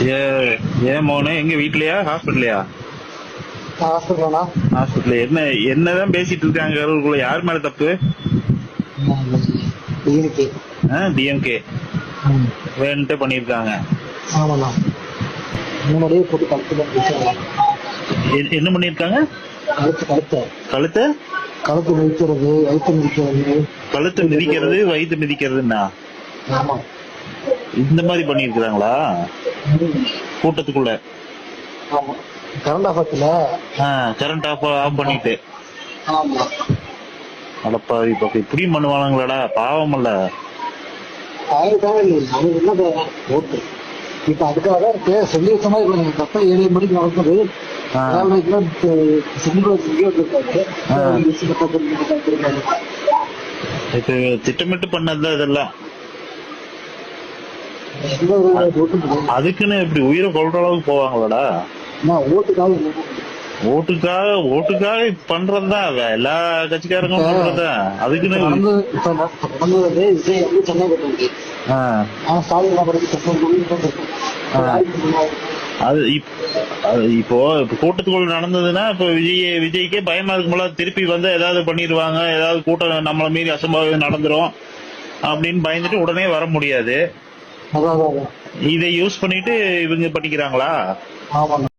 ஏ ஏன் மோனே எங்க வீட்லயா ஹாஸ்பிட்டலையா? ஹாஸ்பிட்டலா? ஹாஸ்பிட்டல் என்னதான் பேசிட்டு இருக்காங்க அவர்களுக்குள்ள? யார் மேல தப்பு? டிஎம்கே. டிஎம்கே வேணுன்ட்டு பண்ணிருக்காங்க. ஆமாண்ணா. முன்னாடியே போட்டு என்ன பண்ணிருக்காங்க? கழுத்து கழுத்தை கழுத்து மிதிக்கிறது, வயிற்று மிதிக்கிறது. கழுத்தை மிதிக்கிறது, வயிற்று மிதிக்கிறதுன்னா ஆமா. இந்த மாதிரி பண்ணிருக்காங்களா கூட்டத்துக்குள்ள? ஆமா. கரண்ட் ஆஃபத்துல கரண்ட் ஆஃப் பண்ணிட்டு ஆமா. அடப்பாவி பக்கம் இப்படியும் பண்ணுவானுங்களாடா, பாவம் இல்ல. ஓட்டு இப்ப அதுக்காக பேர் சொல்லி வச்ச மாதிரி கப்ப 7 மணிக்கு நடக்குது. இப்ப திட்டமிட்டு பண்ணதுதான் இதெல்லாம். அதுக்குன்னு இப்படி உயிரை கொள்ற அளவுக்கு போவாங்களாடா? ஓட்டுக்காக பண்றதுதான் எல்லா கட்சிக்காரங்க பண்றதுதான். அதுக்குன்னு அது இப்போ கூட்டத்துக்குள்ள நடந்ததுன்னா இப்ப விஜய்க்கே பயமா இருக்கும்போல, திருப்பி வந்து ஏதாவது பண்ணிடுவாங்க, ஏதாவது கூட்டம் நம்மள மீறி அசம்பாவிதம் நடந்துரும் அப்படின்னு பயந்துட்டு உடனே வர முடியாது. இதை யூஸ் பண்ணிட்டு இவங்க பண்ணிக்கிறாங்களா?